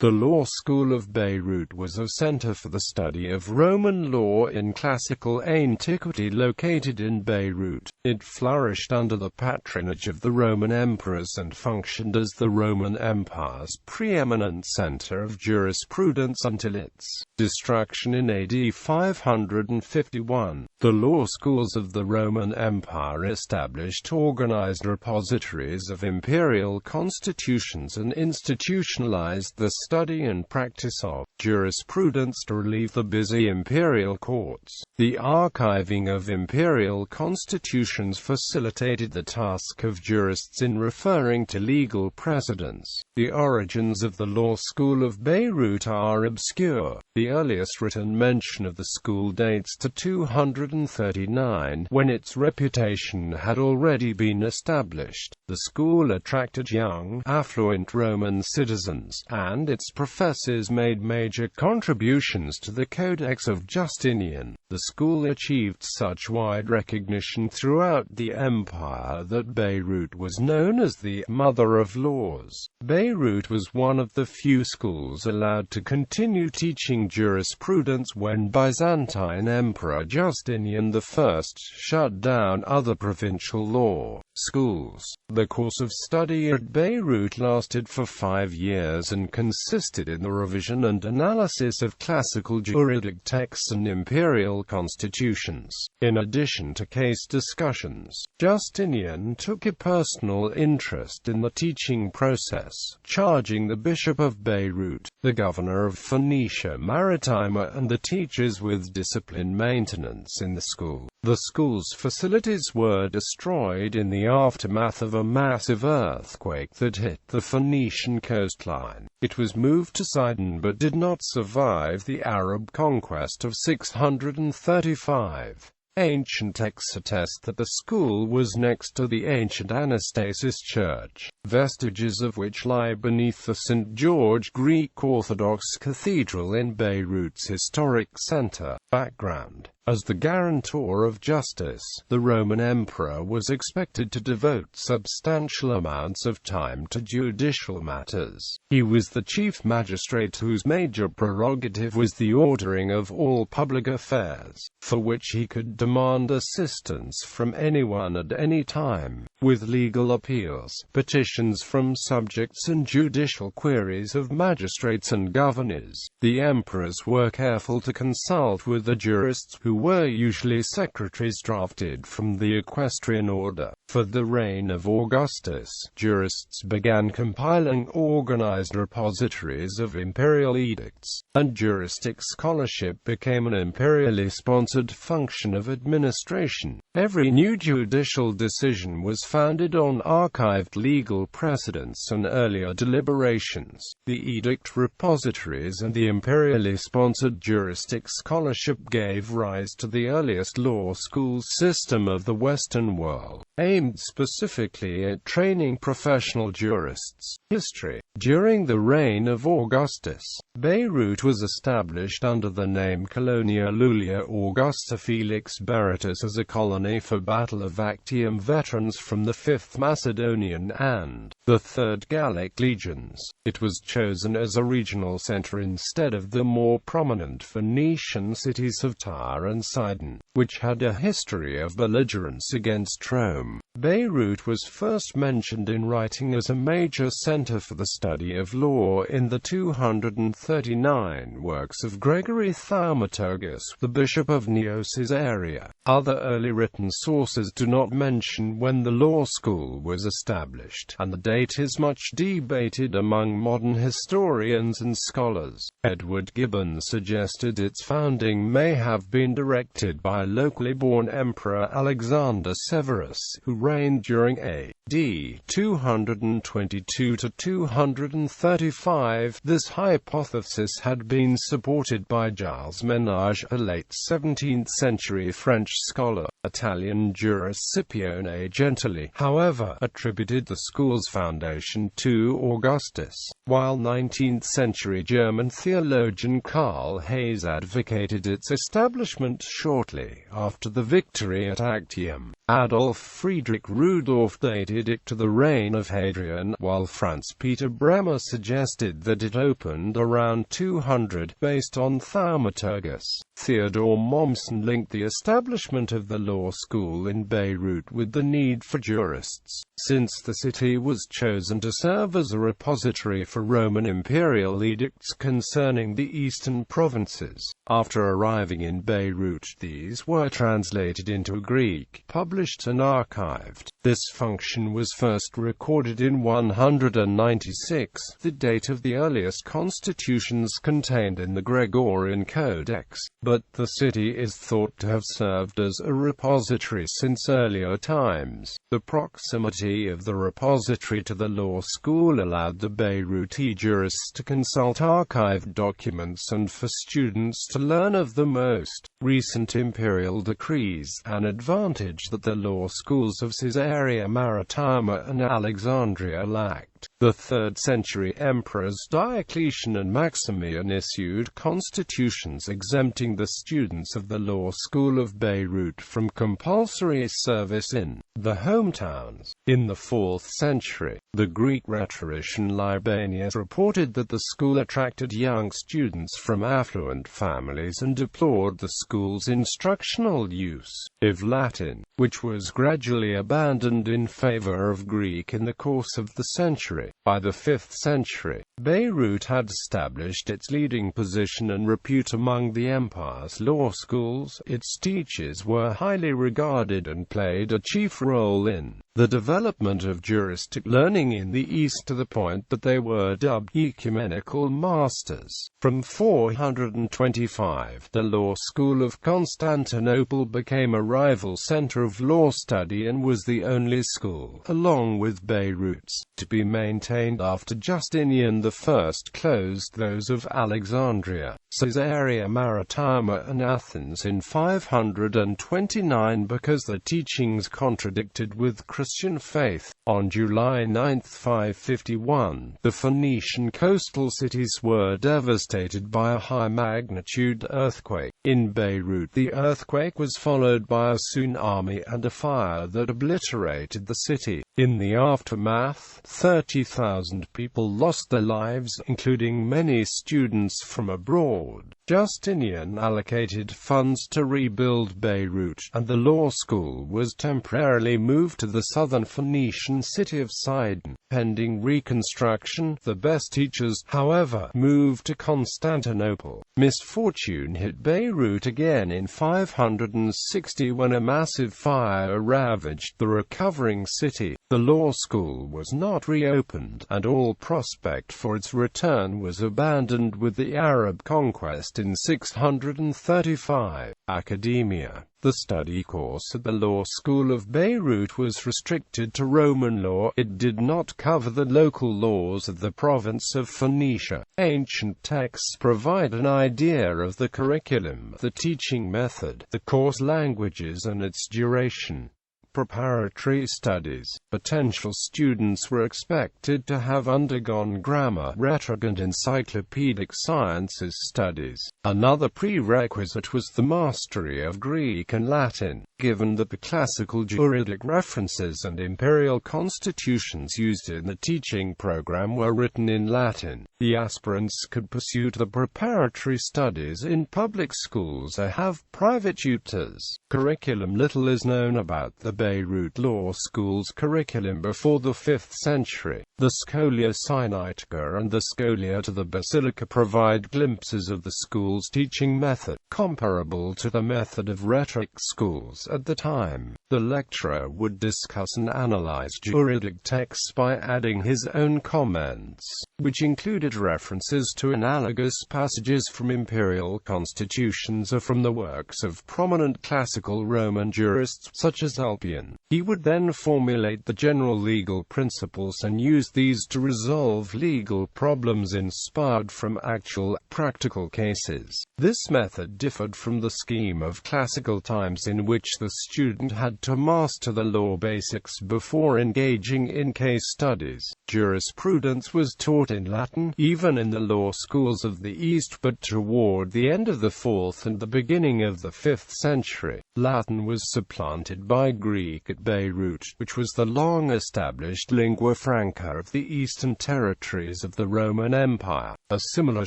The law school of Beirut was a center for the study of Roman law in classical antiquity located in Beirut. It flourished under the patronage of the Roman emperors and functioned as the Roman Empire's preeminent center of jurisprudence until its destruction in AD 551. The law schools of the Roman Empire established organized repositories of imperial constitutions and institutionalized the study and practice of jurisprudence to relieve the busy imperial courts. The archiving of imperial constitutions facilitated the task of jurists in referring to legal precedents. The origins of the law school of Beirut are obscure. The earliest written mention of the school dates to 239, when its reputation had already been established. The school attracted young, affluent Roman citizens, and its professors made major contributions to the Codex of Justinian. The school achieved such wide recognition throughout the empire that Beirut was known as the Mother of Laws. Beirut was one of the few schools allowed to continue teaching jurisprudence when Byzantine Emperor Justinian I shut down other provincial law schools. The course of study at Beirut lasted for 5 years and consisted in the revision and analysis of classical juridic texts and imperial constitutions. In addition to case discussions, Justinian took a personal interest in the teaching process, charging the Bishop of Beirut, the governor of Phoenicia Maritima, and the teachers with discipline maintenance in the school. The school's facilities were destroyed in the aftermath of a massive earthquake that hit the Phoenician coastline. It was moved to Sidon but did not survive the Arab conquest of 635. Ancient texts attest that the school was next to the ancient Anastasis Church, vestiges of which lie beneath the St. George Greek Orthodox Cathedral in Beirut's historic center. Background: as the guarantor of justice, the Roman emperor was expected to devote substantial amounts of time to judicial matters. He was the chief magistrate whose major prerogative was the ordering of all public affairs, for which he could demand assistance from anyone at any time. With legal appeals, petitions from subjects and judicial queries of magistrates and governors, the emperors were careful to consult with the jurists, who were usually secretaries drafted from the equestrian order. For the reign of Augustus, jurists began compiling organized repositories of imperial edicts, and juristic scholarship became an imperially sponsored function of administration. Every new judicial decision was founded on archived legal precedents and earlier deliberations. The edict repositories and the imperially sponsored juristic scholarship gave rise to the earliest law school system of the Western world, aimed specifically at training professional jurists. History: during the reign of Augustus, Beirut was established under the name Colonia Lulia Augusta Felix Berytus as a colony for Battle of Actium veterans from the 5th Macedonian and the 3rd Gallic legions. It was chosen as a regional center instead of the more prominent Phoenician cities of Tyre and Sidon, which had a history of belligerence against Rome. Beirut was first mentioned in writing as a major center for the study of law in the 239 works of Gregory Thaumaturgus, the bishop of Nios' area. Other early written sources do not mention when the law school was established, and the date is much debated among modern historians and scholars. Edward Gibbon suggested its founding may have been directed by locally born Emperor Alexander Severus, who reigned during A.D. 222 to 235. This hypothesis had been supported by Gilles Ménage, a late 17th-century French scholar. Italian jurist Scipione Gentili, however, attributed the school's foundation to Augustus, while 19th-century German theologian Karl Hayes advocated its establishment establishment shortly after the victory at Actium. Adolf Friedrich Rudolf dated it to the reign of Hadrian, while Franz Peter Bremer suggested that it opened around 200, based on Thaumaturgus. Theodor Mommsen linked the establishment of the law school in Beirut with the need for jurists, since the city was chosen to serve as a repository for Roman imperial edicts concerning the eastern provinces. After arriving in Beirut, these were translated into Greek, published and archived. This function was first recorded in 196, the date of the earliest constitutions contained in the Gregorian Codex, but the city is thought to have served as a repository since earlier times. The proximity of the repository to the law school allowed the Beiruti jurists to consult archived documents and for students to learn of the most recent imperial decrees, an advantage that the law schools of Caesarea Maritima and Alexandria lacked. The 3rd century emperors Diocletian and Maximian issued constitutions exempting the students of the law school of Beirut from compulsory service in the hometowns. In the 4th century, the Greek rhetorician Libanius reported that the school attracted young students from affluent families and deplored the school's instructional use of Latin, which was gradually abandoned in favor of Greek in the course of the century. By the 5th century, Beirut had established its leading position and repute among the empire's law schools. Its teachers were highly regarded and played a chief role in the development of juristic learning in the East, to the point that they were dubbed Ecumenical Masters. From 425, the law school of Constantinople became a rival center of law study and was the only school, along with Beirut's, to be maintained after Justinian I closed those of Alexandria, Caesarea Maritima and Athens in 529 because their teachings contradicted with Christian faith. On July 9, 551, the Phoenician coastal cities were devastated by a high-magnitude earthquake. In Beirut, the earthquake was followed by a tsunami and a fire that obliterated the city. In the aftermath, 30,000 people lost their lives, including many students from abroad. Justinian allocated funds to rebuild Beirut, and the law school was temporarily moved to the southern Phoenician city of Sidon. Pending reconstruction, the best teachers, however, moved to Constantinople. Misfortune hit Beirut again in 560 when a massive fire ravaged the recovering city. The law school was not reopened, and all prospect for its return was abandoned with the Arab conquest in 635. Academia. The study course at the law school of Beirut was restricted to Roman law. It did not cover the local laws of the province of Phoenicia. Ancient texts provide an idea of the curriculum, the teaching method, the course languages and its duration. Preparatory studies. Potential students were expected to have undergone grammar, rhetoric and encyclopedic sciences studies. Another prerequisite was the mastery of Greek and Latin. Given that the classical juridic references and imperial constitutions used in the teaching program were written in Latin, the aspirants could pursue the preparatory studies in public schools or have private tutors. Curriculum. Little is known about the Beirut Law School's curriculum before the 5th century. The Scholia Sinaitica and the Scholia to the Basilica provide glimpses of the school's teaching method, comparable to the method of rhetoric schools at the time. The lecturer would discuss and analyze juridic texts by adding his own comments, which included references to analogous passages from imperial constitutions or from the works of prominent classical Roman jurists such as Ulpius. Alpian. He would then formulate the general legal principles and use these to resolve legal problems inspired from actual, practical cases. This method differed from the scheme of classical times in which the student had to master the law basics before engaging in case studies. Jurisprudence was taught in Latin, even in the law schools of the East, but toward the end of the 4th and the beginning of the 5th century, Latin was supplanted by Greek at Beirut, which was the long-established lingua franca of the eastern territories of the Roman Empire. A similar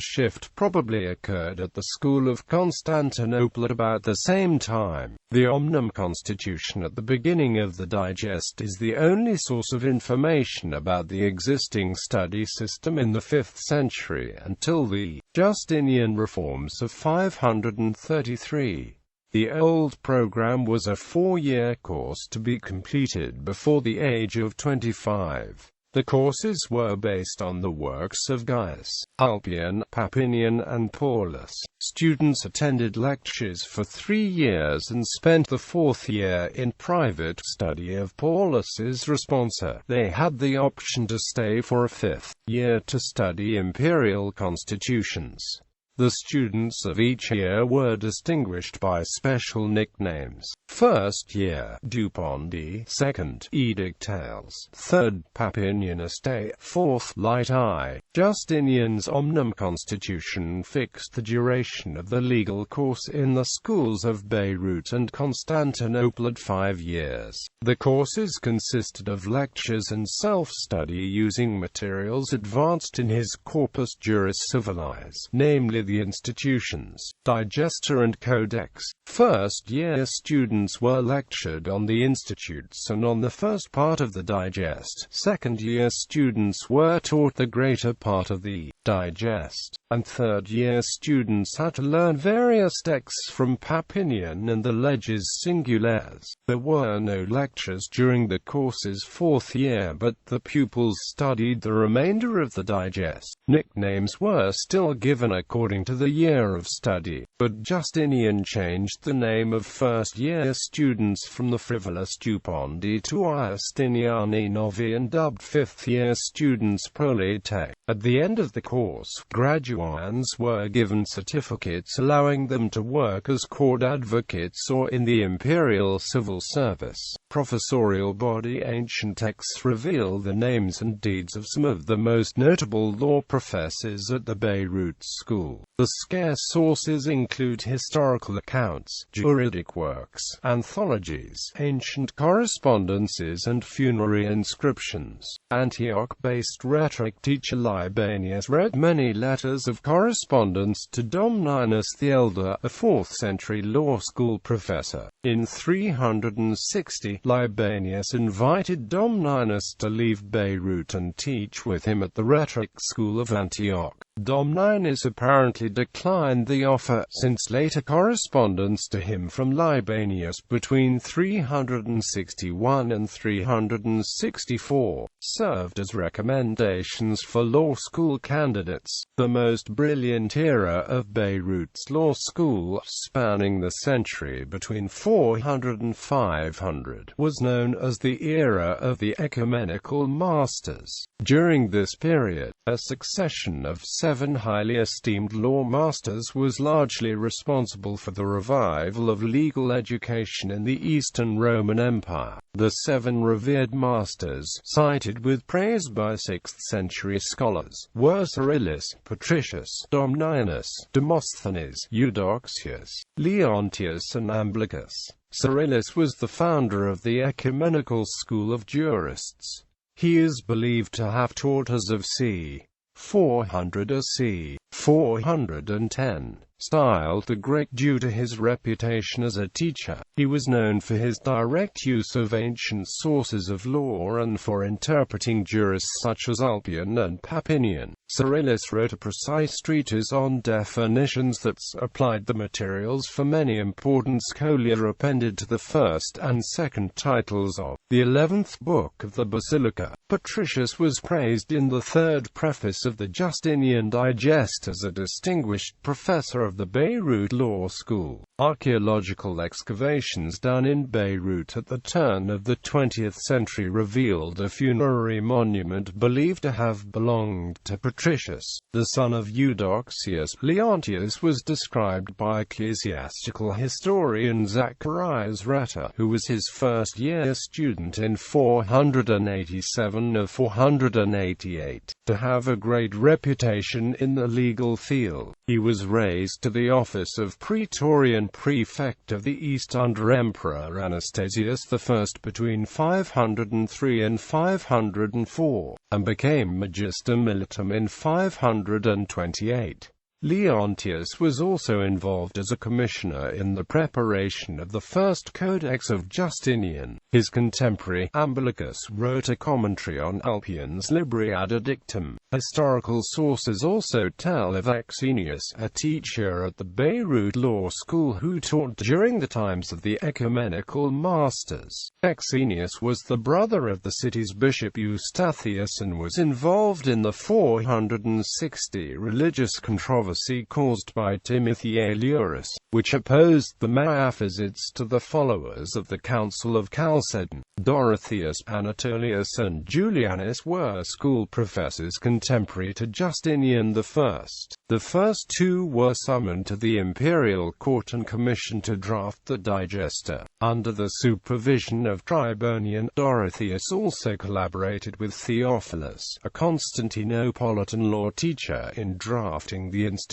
shift probably occurred at the school of Constantinople at about the same time. The Omnem Constitution at the beginning of the Digest is the only source of information about the existing study system in the 5th century until the Justinian reforms of 533. The old program was a 4-year course to be completed before the age of 25. The courses were based on the works of Gaius, Ulpian, Papinian and Paulus. Students attended lectures for 3 years and spent the 4th year in private study of Paulus's responsa. They had the option to stay for a 5th year to study imperial constitutions. The students of each year were distinguished by special nicknames. First year, Dupondi; second, Edictales; third, Papinianiste; fourth, Light I. Justinian's Omnem Constitution fixed the duration of the legal course in the schools of Beirut and Constantinople at 5 years. The courses consisted of lectures and self-study using materials advanced in his corpus juris civilis, namely the institutions, digesta and codex. First-year students were lectured on the institutes and on the first part of the digest. Second-year students were taught the greater part of the digest, and third-year students had to learn various texts from Papinian and the leges singulares. There were no lectures during the course's 4th year, but the pupils studied the remainder of the digest. Nicknames were still given according to the year of study, but Justinian changed the name of first-year students from the frivolous Dupondi to Iustiniani Novi and dubbed 5th-year students Proletech. At the end of the course, graduands were given certificates allowing them to work as court advocates or in the imperial civil service. Professorial Body. Ancient texts reveal the names and deeds of some of the most notable law professors at the Beirut School. The scarce sources include historical accounts, juridic works, anthologies, ancient correspondences and funerary inscriptions. Antioch-based rhetoric teacher Libanius wrote many letters of correspondence to Domninus the Elder, a 4th-century law school professor. In 360, Libanius invited Domninus to leave Beirut and teach with him at the rhetoric school of Antioch. Domninus apparently declined the offer, since later correspondence to him from Libanius between 361 and 364 served as recommendations for law school candidates. The most brilliant era of Beirut's law school, spanning the century between 400 and 500, was known as the era of the Ecumenical Masters. During this period, a succession of 7 highly esteemed law masters was largely responsible for the revival of legal education in the Eastern Roman Empire. The 7 revered masters, cited with praise by 6th-century scholars, were Cyrillus, Patricius, Domninus, Demosthenes, Eudoxius, Leontius and Amblicus. Cyrillus was the founder of the Ecumenical School of Jurists. He is believed to have taught as of c. 400 or c. 410. Styled the Great due to his reputation as a teacher, he was known for his direct use of ancient sources of law and for interpreting jurists such as Ulpian and Papinian. Cyrillus wrote a precise treatise on definitions that applied the materials for many important scholia appended to the first and second titles of the 11th book of the Basilica. Patricius was praised in the third preface of the Justinian Digest as a distinguished professor of of the Beirut Law School. Archaeological excavations done in Beirut at the turn of the 20th century revealed a funerary monument believed to have belonged to Patricius, the son of Eudoxius. Leontius was described by ecclesiastical historian Zacharias Rhetor, who was his first-year student in 487 of 488, to have a great reputation in the legal field. He was raised to the office of Praetorian Prefect of the East under Emperor Anastasius I between 503 and 504, and became Magister Militum in 528. Leontius was also involved as a commissioner in the preparation of the first Codex of Justinian. His contemporary, Amblichus, wrote a commentary on Ulpian's Libri Ad Edictum. Historical sources also tell of Exenius, a teacher at the Beirut Law School who taught during the times of the Ecumenical Masters. Exenius was the brother of the city's bishop Eustathius and was involved in the 460 religious controversy caused by Timothy Aelurus, which opposed the Miaphysites to the followers of the Council of Chalcedon. Dorotheus, Anatolius and Julianus were school professors contemporary to Justinian I. The first two were summoned to the imperial court and commissioned to draft the digesta. Under the supervision of Tribonian, Dorotheus also collaborated with Theophilus, a Constantinopolitan law teacher, in drafting the institutions.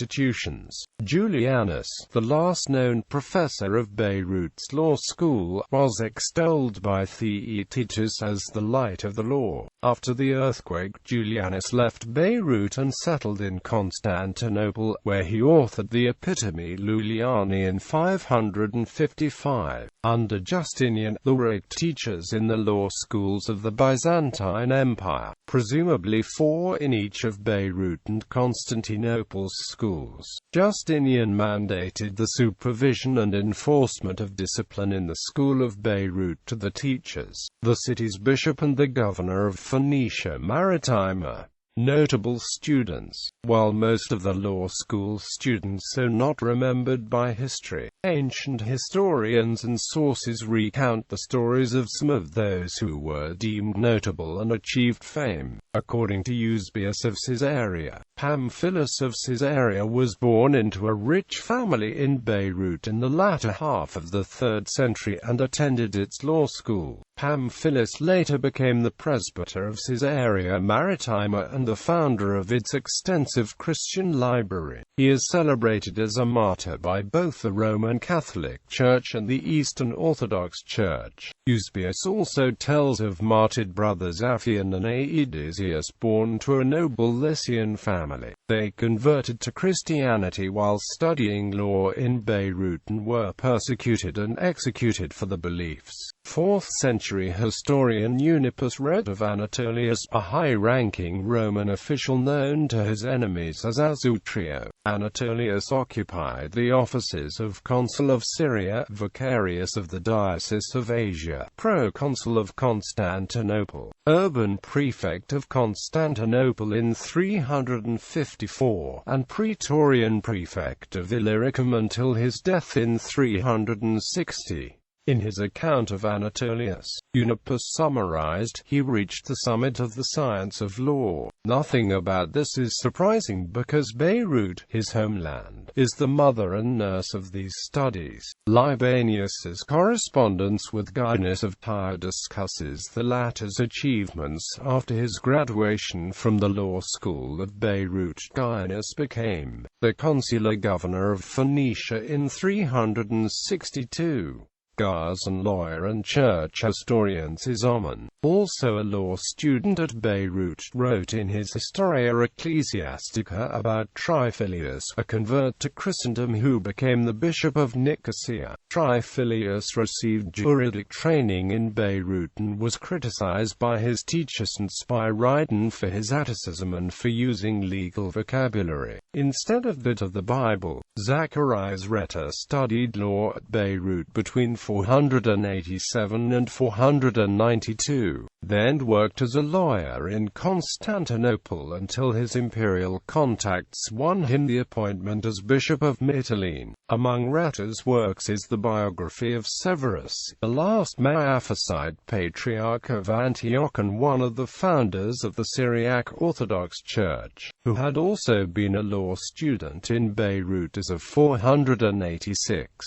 Julianus, the last known professor of Beirut's law school, was extolled by Theaetetus as the light of the law. After the earthquake, Julianus left Beirut and settled in Constantinople, where he authored the Epitome Iuliani in 555. Under Justinian, there were 8 teachers in the law schools of the Byzantine Empire, presumably 4 in each of Beirut and Constantinople's schools. Justinian mandated the supervision and enforcement of discipline in the school of Beirut to the teachers, the city's bishop and the governor of Phoenicia Maritima. Notable students. While most of the law school students are not remembered by history, ancient historians and sources recount the stories of some of those who were deemed notable and achieved fame. According to Eusebius of Caesarea, Pamphilus of Caesarea was born into a rich family in Beirut in the latter half of the 3rd century and attended its law school. Pamphilus later became the presbyter of Caesarea Maritima and the founder of its extensive Christian library. He is celebrated as a martyr by both the Roman Catholic Church and the Eastern Orthodox Church. Eusebius also tells of martyred brothers Aphian and Aedesius, born to a noble Lycian family. They converted to Christianity while studying law in Beirut and were persecuted and executed for the beliefs. 4th century historian Eunuppus read of Anatolius, a high-ranking Roman official known to his enemies as Azutrio. Anatolius occupied the offices of consul of Syria, vicarius of the Diocese of Asia, proconsul of Constantinople, urban prefect of Constantinople in 354, and praetorian prefect of Illyricum until his death in 360. In his account of Anatolius, Eunuppus summarized, he reached the summit of the science of law. Nothing about this is surprising because Beirut, his homeland, is the mother and nurse of these studies. Libanius's correspondence with Gaius of Tyre discusses the latter's achievements. After his graduation from the law school of Beirut, Gaius became the consular governor of Phoenicia in 362. Gaius, and lawyer and church historian Cizomen, also a law student at Beirut, wrote in his Historia Ecclesiastica about Tryphilius, a convert to Christendom who became the bishop of Nicosia. Tryphilius received juridic training in Beirut and was criticized by his teacher St. Spyridon for his atticism and for using legal vocabulary instead of that of the Bible. Zacharias Rhetor studied law at Beirut between 487 and 492. then worked as a lawyer in Constantinople until his imperial contacts won him the appointment as Bishop of Mytilene. Among Retter's works is the biography of Severus, the last Miaphysite patriarch of Antioch and one of the founders of the Syriac Orthodox Church, who had also been a law student in Beirut as of 486.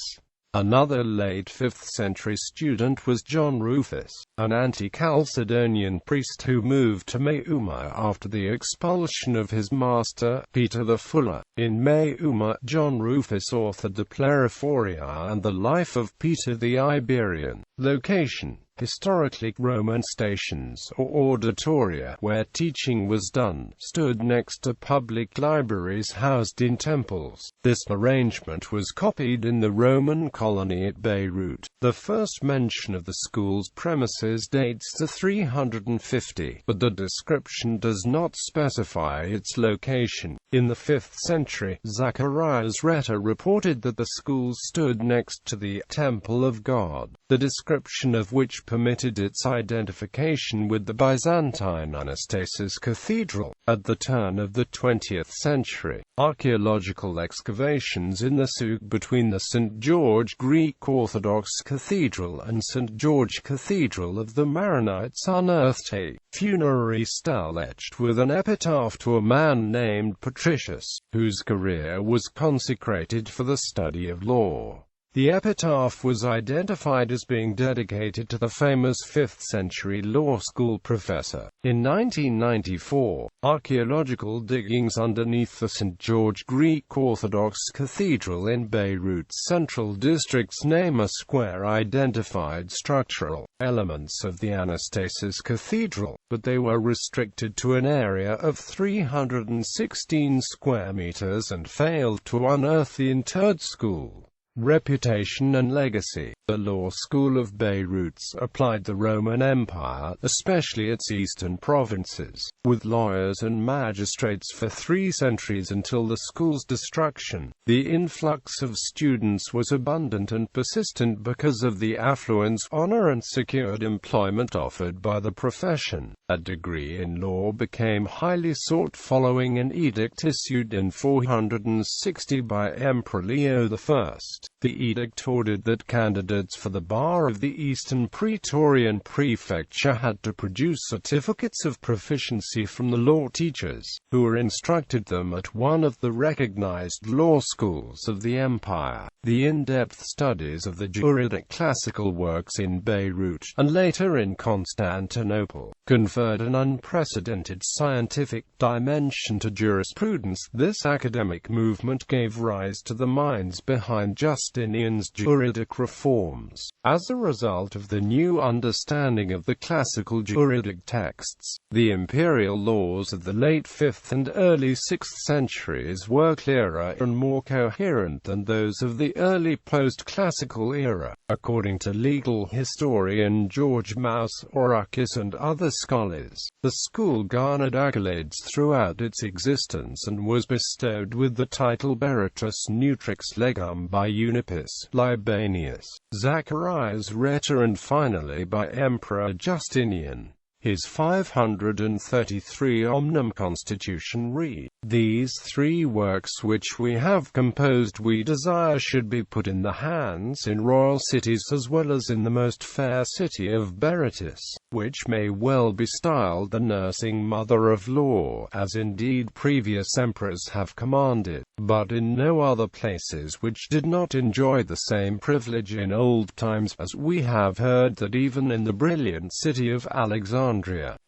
Another late 5th century student was John Rufus, an anti-Chalcedonian priest who moved to Meuma after the expulsion of his master, Peter the Fuller. In Meuma, John Rufus authored the Plerophoria and the Life of Peter the Iberian. Location: historically, Roman stations, or auditoria, where teaching was done, stood next to public libraries housed in temples. This arrangement was copied in the Roman colony at Beirut. The first mention of the school's premises dates to 350, but the description does not specify its location. In the 5th century, Zacharias Retter reported that the school stood next to the Temple of God, the description of which permitted its identification with the Byzantine Anastasis Cathedral. At the turn of the 20th century, archaeological excavations in the souk between the St. George Greek Orthodox Cathedral and St. George Cathedral of the Maronites unearthed a funerary stele etched with an epitaph to a man named Patricius, whose career was consecrated for the study of law. The epitaph was identified as being dedicated to the famous 5th-century law school professor. In 1994, archaeological diggings underneath the St. George Greek Orthodox Cathedral in Beirut's central district's Naima Square identified structural elements of the Anastasis Cathedral, but they were restricted to an area of 316 square meters and failed to unearth the interred school. Reputation and legacy. The law school of Beirut's applied the Roman Empire, especially its eastern provinces, with lawyers and magistrates for 3 centuries until the school's destruction. The influx of students was abundant and persistent because of the affluence, honor and secured employment offered by the profession. A degree in law became highly sought following an edict issued in 460 by Emperor Leo I. The edict ordered that candidates for the bar of the Eastern Praetorian Prefecture had to produce certificates of proficiency from the law teachers, who instructed them at one of the recognized law schools of the empire. The in-depth studies of the juridic classical works in Beirut, and later in Constantinople, conferred an unprecedented scientific dimension to jurisprudence. This academic movement gave rise to the minds behind Justinian's juridic reforms. As a result of the new understanding of the classical juridic texts, the imperial laws of the late 5th and early 6th centuries were clearer and more coherent than those of the early post-classical era. According to legal historian George Maus-Orukis and other scholars, the school garnered accolades throughout its existence and was bestowed with the title Beatrice Nutrix Legum by Eunuchus Libanius, Zacharias Retter and finally by Emperor Justinian. His 533 Omnem Constitution read, "These 3 works which we have composed we desire should be put in the hands in royal cities as well as in the most fair city of Berytus, which may well be styled the nursing mother of law, as indeed previous emperors have commanded, but in no other places which did not enjoy the same privilege in old times, as we have heard that even in the brilliant city of Alexandria,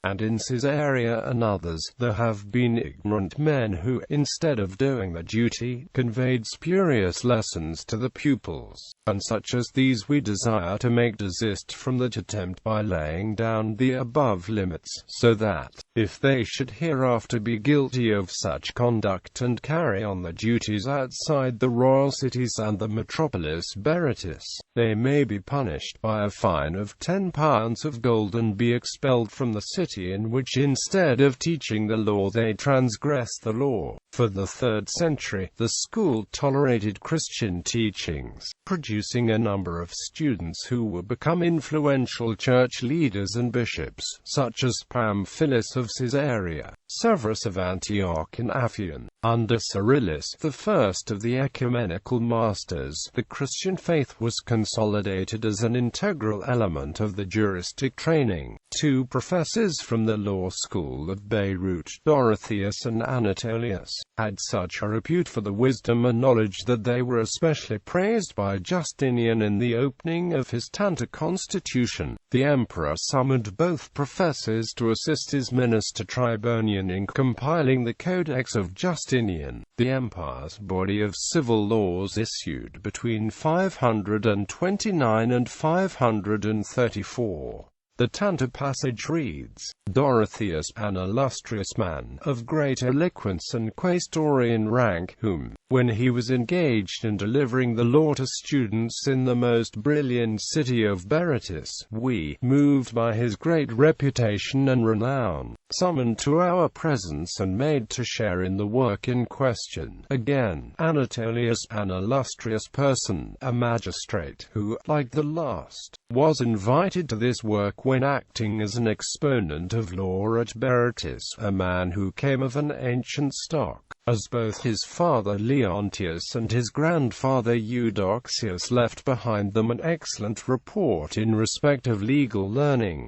and in Caesarea and others, there have been ignorant men who, instead of doing their duty, conveyed spurious lessons to the pupils, and such as these we desire to make desist from that attempt by laying down the above limits, so that, if they should hereafter be guilty of such conduct and carry on their duties outside the royal cities and the metropolis Berytus, they may be punished by a fine of 10 pounds of gold and be expelled from the city in which instead of teaching the law they transgress the law." For the 3rd century, the school tolerated Christian teachings, producing a number of students who would become influential church leaders and bishops, such as Pamphilus of Caesarea, Severus of Antioch and Appian. Under Cyrillus, the first of the Ecumenical Masters, the Christian faith was consolidated as an integral element of the juristic training. 2 professors from the law school of Beirut, Dorotheus and Anatolius, had such a repute for the wisdom and knowledge that they were especially praised by Justinian in the opening of his Constitution. The emperor summoned both professors to assist his minister Tribonian in compiling the Codex of Justinian, the empire's body of civil laws issued between 529 and 534. The Tantor passage reads, Dorotheus, an illustrious man, of great eloquence and quaestorian rank, whom, when he was engaged in delivering the law to students in the most brilliant city of Beirut It, we, moved by his great reputation and renown, summoned to our presence and made to share in the work in question. Again, Anatolius, an illustrious person, a magistrate, who, like the last, was invited to this work when acting as an exponent of law at Beirut It, a man who came of an ancient stock, as both his father Leontius and his grandfather Eudoxius left behind them an excellent report in respect of legal learning.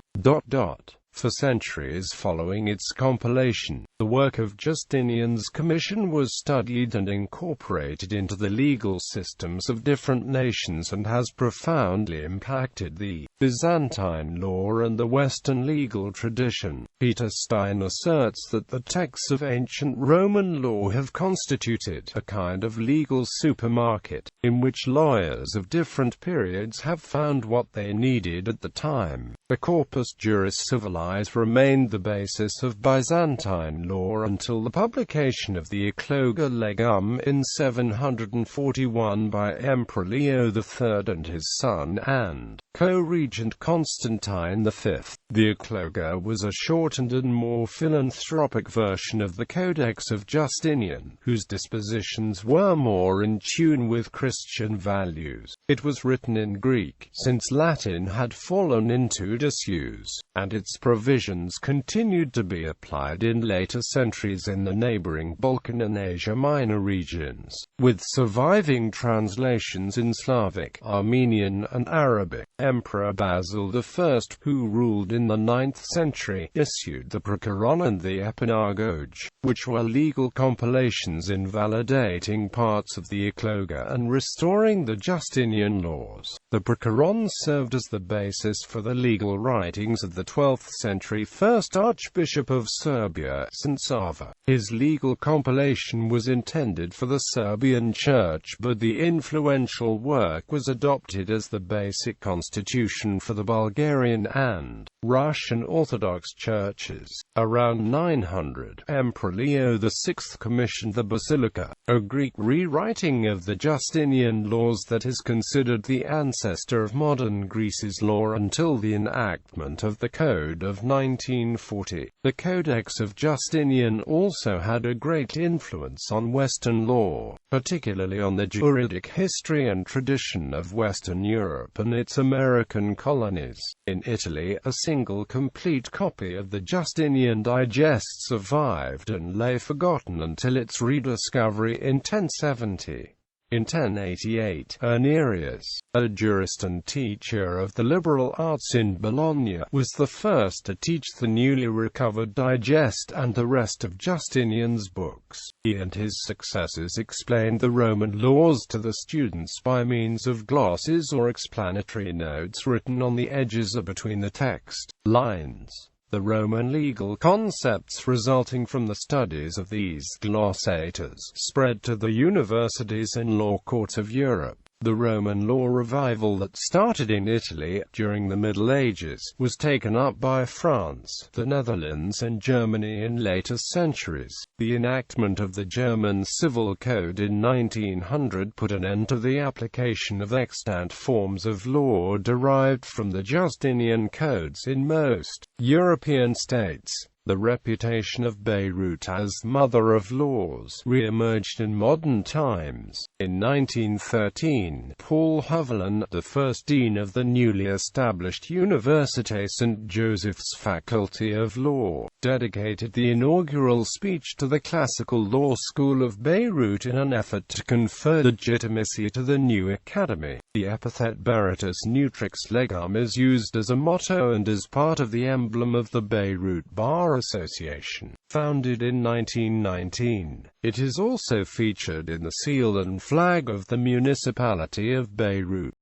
For centuries following its compilation, the work of Justinian's commission was studied and incorporated into the legal systems of different nations and has profoundly impacted the Byzantine law and the Western legal tradition. Peter Stein asserts that the texts of ancient Roman law have constituted a kind of legal supermarket, in which lawyers of different periods have found what they needed at the time. The corpus juris civilis remained the basis of Byzantine law until the publication of the Ecloga Legum in 741 by Emperor Leo III and his son and co-regent Constantine V. The Ecloga was a shortened and more philanthropic version of the Codex of Justinian, whose dispositions were more in tune with Christian values. It was written in Greek, since Latin had fallen into disuse, and its provisions continued to be applied in later centuries in the neighboring Balkan and Asia Minor regions, with surviving translations in Slavic, Armenian and Arabic. Emperor Basil I, who ruled in the 9th century, issued the Procaron and the Epinagoge, which were legal compilations invalidating parts of the Ecloga and restoring the Justinian laws. The Procaron served as the basis for the legal writings of the 12th century first Archbishop of Serbia, St. Sava. His legal compilation was intended for the Serbian Church, but the influential work was adopted as the basic constitution for the Bulgarian and Russian Orthodox churches. Around 900, Emperor Leo VI commissioned the Basilica, a Greek rewriting of the Justinian laws that is considered the ancestor of modern Greece's law until the enactment of the Code of 1940. The Codex of Justinian also had a great influence on Western law, particularly on the juridic history and tradition of Western Europe and its American colonies. In Italy, a single complete copy of the Justinian Digest survived and lay forgotten until its rediscovery in 1070. In 1088, Irnerius, a jurist and teacher of the liberal arts in Bologna, was the first to teach the newly recovered Digest and the rest of Justinian's books. He and his successors explained the Roman laws to the students by means of glosses or explanatory notes written on the edges or between the text lines. The Roman legal concepts resulting from the studies of these glossators spread to the universities and law courts of Europe. The Roman law revival that started in Italy during the Middle Ages was taken up by France, the Netherlands and Germany in later centuries. The enactment of the German Civil Code in 1900 put an end to the application of extant forms of law derived from the Justinian codes in most European states. The reputation of Beirut as "mother of laws" re-emerged in modern times. In 1913, Paul Hovelan, the first dean of the newly established Université St. Joseph's Faculty of Law, dedicated the inaugural speech to the Classical Law School of Beirut in an effort to confer legitimacy to the new academy. The epithet Beiratus Nutrix Legum is used as a motto and as part of the emblem of the Beirut Bar Association, founded in 1919. It is also featured in the seal and flag of the municipality of Beirut.